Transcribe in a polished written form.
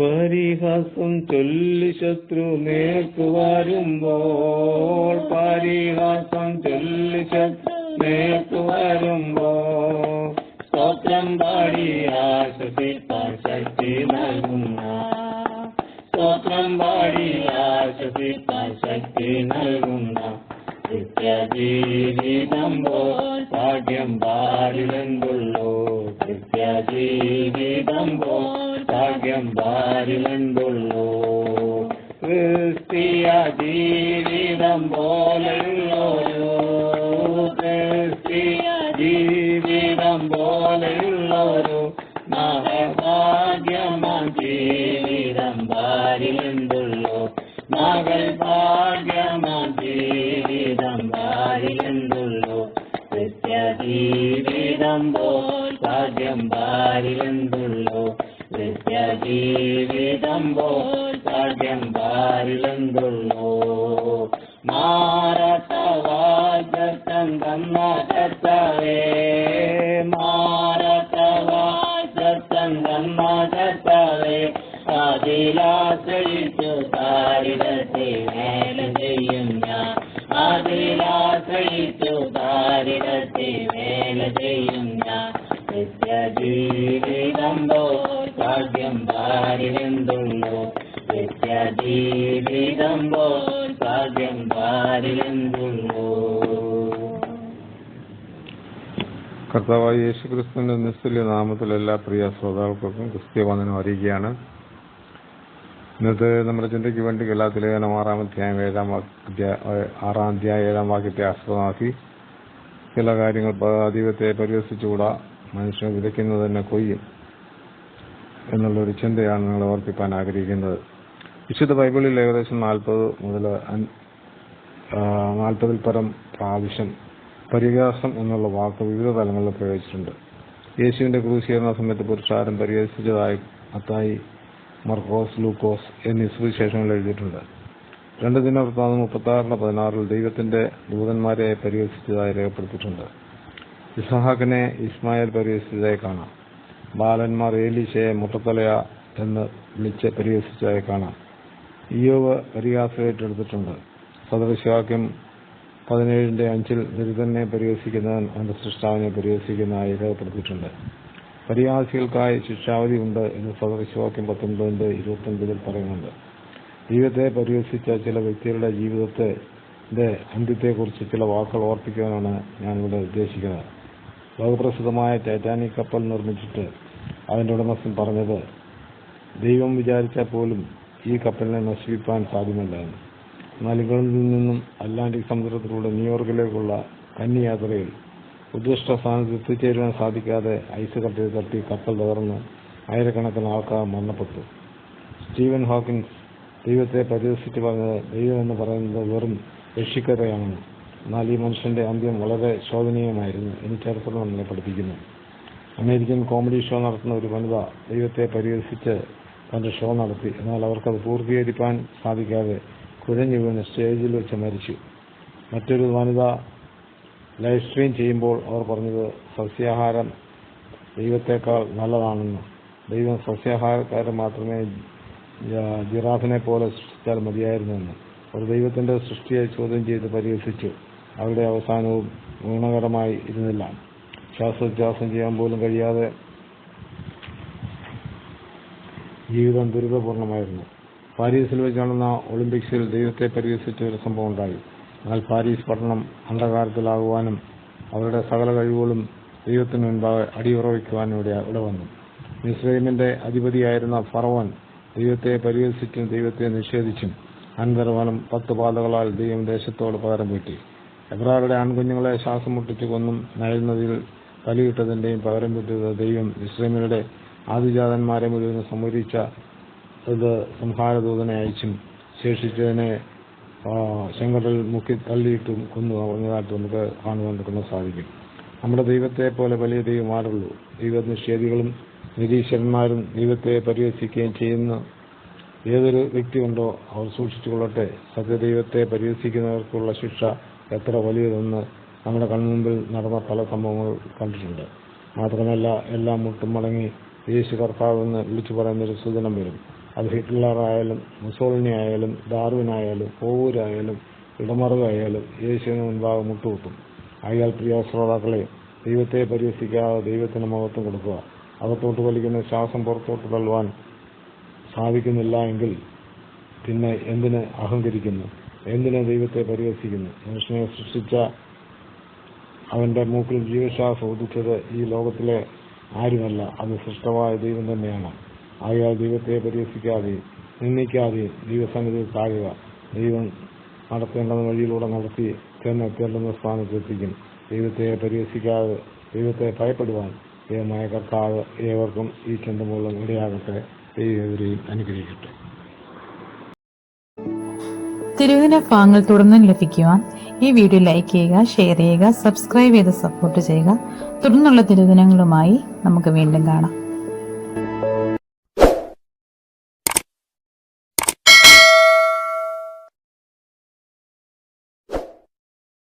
പരിഹാസം ചൊല്ലി ശത്രു നേർക്കു വരുമ്പോൾ, പരിഹാസം ചൊല്ലി ശത്രു നേർക്കു വരുമ്പോൾ, സ്തോത്രം പാടി ആശ്വസിപ്പാൻ ശക്തി നൽകുന്ന, സ്തോത്രം പാടി ആശ്വസിപ്പാൻ ശക്തി നൽകുന്ന നിത്യജീവിതം പോൽ ഭാഗ്യം പാരിലെന്തുള്ളൂ, നിത്യജീവിതം പോൽ ഭാഗ്യം പാരിലെന്തുള്ളൂ. ക്രിസ്തീയ ജീവിതം പോലെയുള്ളൊരു, ക്രിസ്തീയ ജീവിതം പോലെയുള്ളൊരു മഹഭാഗ്യമാം ജീവിതം പാരിലെന്തുള്ളൂ, മകൾ ഭാഗ്യമാം ജീവിതം പാരിലെന്തുള്ളൂ. നിത്യജീവിതം പോൽ ഭാഗ്യം പാരിലെന്തുള്ളൂ, നിത്യജീവിതം പോൽ ഭാഗ്യം പാരിലെന്തുള്ളൂ. മാറാത്ത വാഗ്ദത്തം തന്ന കർത്താവേ, മാറാത്ത വാഗ്ദത്തം തന്ന കർത്താവേ, അതിലാശ്രയിച്ചു താരിടത്തെ വേല ചെയ്യും ഞാൻ, അതിലാശ്രയിച്ചു താരിടത്തെ വേല ചെയ്യും ഞാൻ. നിത്യജീവിതം പോൽ ഭാഗ്യം പാരിലെന്തുള്ളൂ, നിത്യജീവിതം പോൽ ഭാഗ്യം പാരിലെന്തുള്ളൂ. കർത്താവായ യേശുക്രിസ്തുവിന്റെ നിസ്തുല്യ നാമത്തിൽ എല്ലാ പ്രിയ ശ്രോതാക്കൾക്കും ക്രിസ്തീയ വന്ദനം അറിയിക്കുകയാണ്. ഇന്നത്തെ നമ്മുടെ ചിന്തയ്ക്ക് വേണ്ടി ഗലാത്യലേഖനം 6-ാം അധ്യായം 7-ാം വാക്യത്തെ ആസ്പദമാക്കി ചില കാര്യങ്ങൾ ദൈവത്തെ പരിഹസിച്ചുകൂടാ, മനുഷ്യനെ വിതയ്ക്കുന്നത് തന്നെ കൊയ്യും എന്നുള്ളൊരു ചിന്തയാണ് നിങ്ങളെ ഓർപ്പിക്കാൻ ആഗ്രഹിക്കുന്നത്. വിശുദ്ധ ബൈബിളിൽ ഏകദേശം 40-ൽ പരം പ്രാവശ്യം പരിഹാസം എന്നുള്ള വാക്ക് വിവിധ തലങ്ങളിൽ പ്രയോഗിച്ചിട്ടുണ്ട്. യേശുവിന്റെ ക്രൂശീകരണ സമയത്ത് പുരുഷാരം പരിഹസിച്ചതായി മത്തായി, മർക്കോസ്, ലൂക്കോസ് എന്നീ സുവിശേഷങ്ങൾ എഴുതിയിട്ടുണ്ട്. 2 ദിനവൃത്താന്തം 36:16 ദൈവത്തിന്റെ ദൂതന്മാരെ പരിഹസിച്ചതായി രേഖപ്പെടുത്തിയിട്ടുണ്ട്. ഇസ്ഹാക്കിനെ ഇസ്മായേൽ പരിഹസിച്ചതായി കാണാം. ബാലന്മാർ ഏലീശയെ മുട്ടത്തലയ എന്ന് വിളിച്ച് പരിഹസിച്ചതായി കാണാം. ഇയ്യോബ് പരിഹാസം ഏറ്റെടുത്തിട്ടുണ്ട്. സദൃശവാക്യം 17:5 ദരിദ്രനെ പരിഹസിക്കുന്നവൻ അവന്റെ സൃഷ്ടാവിനെ പരിഹസിക്കുന്നതായി രേഖപ്പെടുത്തിയിട്ടുണ്ട്. പരിഹാസികൾക്കായി ശിക്ഷാവധി ഉണ്ട് എന്ന് സദൃശവാക്യം 19:29 പറയുന്നുണ്ട്. ദൈവത്തെ പരിഹസിച്ച ചില വ്യക്തികളുടെ ജീവിതത്തിന്റെ അന്ത്യത്തെക്കുറിച്ച് ചില വാക്കുകൾ ഓർപ്പിക്കുവാനാണ് ഞാനിവിടെ ഉദ്ദേശിക്കുന്നത്. ലോകപ്രസിദ്ധമായ ടൈറ്റാനിക് കപ്പൽ നിർമ്മിച്ചിട്ട് അതിന്റെ ഉടമസ്ഥൻ പറഞ്ഞത്, ദൈവം വിചാരിച്ചാൽ പോലും ഈ കപ്പലിനെ നശിപ്പിക്കാൻ സാധ്യമല്ല എന്ന്. എന്നാൽ ഇംഗ്ലണ്ടിൽ നിന്നും അറ്റ്ലാന്റിക് സമുദ്രത്തിലൂടെ ന്യൂയോർക്കിലേക്കുള്ള കന്യായാത്രയിൽ ഉദ്ദിഷ്ട സ്ഥാനത്ത് എത്തിച്ചേരുവാൻ സാധിക്കാതെ ഐസ് കട്ടയിൽ തട്ടി കപ്പൽ തകർന്ന് ആയിരക്കണക്കിന് ആൾക്കാർ മരണപ്പെട്ടു. സ്റ്റീവൻ ഹോക്കിൻസ് ദൈവത്തെ പരിഹസിച്ച് പറഞ്ഞത്, ദൈവം എന്ന് പറയുന്നത് വെറും രക്ഷിക്കഥയാണെന്ന്. എന്നാൽ ഈ മനുഷ്യന്റെ അന്ത്യം വളരെ ശോധനീയമായിരുന്നു എന്ന് ചരിത്രം നമ്മളെ പഠിപ്പിക്കുന്നു. അമേരിക്കൻ കോമഡി ഷോ നടത്തുന്ന ഒരു വനിത ദൈവത്തെ പരിഹസിച്ച് തന്റെ ഷോ നടത്തി. എന്നാൽ അവർക്കത് പൂർത്തീകരിക്കാൻ സാധിക്കാതെ കുഴഞ്ഞു വീണ് സ്റ്റേജിൽ വെച്ച് മരിച്ചു. മറ്റൊരു വനിത ലൈവ് സ്ട്രീം ചെയ്യുമ്പോൾ അവർ പറഞ്ഞത്, സസ്യാഹാരം ദൈവത്തെക്കാൾ നല്ലതാണെന്ന്. ദൈവം സസ്യാഹാരക്കാരെ മാത്രമേ ജിറാഫിനെ പോലെ സൃഷ്ടിച്ചാൽ മതിയായിരുന്നെന്ന്. ഒരു ദൈവത്തിന്റെ സൃഷ്ടിയെ ചോദ്യം ചെയ്ത് പരിഹസിച്ചു. അവരുടെ അവസാനവും ഗുണകരമായി ഇരുന്നില്ല. ശ്വാസോച്ഛ്വാസം ചെയ്യാൻ പോലും കഴിയാതെ ജീവിതം ദുരിതപൂർണമായിരുന്നു. പാരീസിൽ വെച്ച് നടന്ന ഒളിമ്പിക്സിൽ ദൈവത്തെ പരിഹസിച്ച ഒരു സംഭവം ഉണ്ടായി. എന്നാൽ പാരീസ് പട്ടണം അന്ധകാരത്തിലാകുവാനും അവരുടെ സകല കഴിവുകളും ദൈവത്തിന് മുൻപാകെ അടിയുറവയ്ക്കുവാനും ഇവിടെ വന്നു. മിസ്രൈമിന്റെ അധിപതിയായിരുന്ന ഫറവോൻ ദൈവത്തെ പരിഹസിച്ചും ദൈവത്തെ നിഷേധിച്ചും അനന്തരഫലം 10 പാതകളാൽ ദൈവം ദേശത്തോട് പകരം വീട്ടി. എബ്രായരുടെ ആൺകുഞ്ഞുങ്ങളെ ശ്വാസം മുട്ടിച്ചു കൊന്നും നൈൽ നദിയിൽ ബലിയിട്ടതിന്റെയും പകരം വീട്ടിയത് ദൈവം മിസ്രൈമിയുടെ ആദിജാതന്മാരെ മുഴുവൻ സംഹരിച്ച ഇത് സംഹാരദൂതനെ അയച്ചും ശേഷിച്ചതിനെ ചെങ്കടൽ മുക്കി തള്ളിയിട്ടും കൊന്നു പറഞ്ഞതായിട്ട് നമുക്ക് കാണുവാൻ സാധിക്കും. നമ്മുടെ ദൈവത്തെ പോലെ വലിയ ദൈവമാരുള്ളൂ. ദൈവനിഷേധികളും നിരീശ്വരന്മാരും ദൈവത്തെ പരിഹസിക്കുകയും ചെയ്യുന്ന ഏതൊരു വ്യക്തിയുണ്ടോ അവർ സൂക്ഷിച്ചുകൊള്ളട്ടെ. സത്യദൈവത്തെ പരിഹസിക്കുന്നവർക്കുള്ള ശിക്ഷ എത്ര വലിയതെന്ന് നമ്മുടെ കൺമുമ്പിൽ നടന്ന പല സംഭവങ്ങൾ കണ്ടിട്ടുണ്ട്. മാത്രമല്ല, എല്ലാം മുട്ടും മടങ്ങി യേശു കർത്താവെന്ന് വിളിച്ചു പറയുന്നൊരു സുദിനം വരും. അത് ഹിറ്റ്ലർ ആയാലും മുസോളിനി ആയാലും ഡാർവിൻ ആയാലും കോവൂരായാലും ഇടമറുകായാലും യേശുവിന് മുൻപാകെ മുട്ടുകുത്തും. ആയാൽ പ്രിയ ശ്രോതാക്കളെ, ദൈവത്തെ പരിഹസിക്കാതെ ദൈവത്തിന് മഹത്വം കൊടുക്കുക. അകത്തോട്ട് വലിക്കുന്ന ശ്വാസം പുറത്തോട്ട് തള്ളുവാൻ സാധിക്കുന്നില്ല എങ്കിൽ പിന്നെ എന്തിന് അഹങ്കരിക്കുന്നു? എന്തിന് ദൈവത്തെ പരിഹസിക്കുന്നു? മനുഷ്യനെ സൃഷ്ടിച്ച അവന്റെ മൂക്കിൽ ജീവശ്വാസം ഉദിച്ചത് ഈ ലോകത്തിലെ ആരുമല്ല, അത് സൃഷ്ടമായ ദൈവം തന്നെയാണ്. ആയാൽ ദൈവത്തെ പരിഹസിക്കാതെയും നിന്ദിക്കാതെയും ദൈവസന്നിധിയിൽ താഴുക. ദൈവം നടത്തേണ്ടുന്ന വഴിയിലൂടെ നടത്തി ചെന്നെത്തേണ്ടുന്ന സ്ഥാനത്തെത്തിക്കും. ദൈവത്തെ പരിഹസിക്കാതെ ദൈവത്തെ ഭയപ്പെടുവാൻ ദൈവമായ കർത്താവ് ഏവർക്കും ഈ ചിന്തമൂലം ഇടയാകട്ടെ. ദൈവം അനുഗ്രഹിക്കട്ടെ. തിരുവചന ഭാഗങ്ങൾ തുടർന്നും ലഭിക്കുവാൻ ഈ വീഡിയോ ലൈക്ക് ചെയ്യുക, ഷെയർ ചെയ്യുക, സബ്സ്ക്രൈബ് ചെയ്ത് സപ്പോർട്ട് ചെയ്യുക. തുടർന്നുള്ള തിരുവചനങ്ങളുമായി നമുക്ക് വീണ്ടും കാണാം.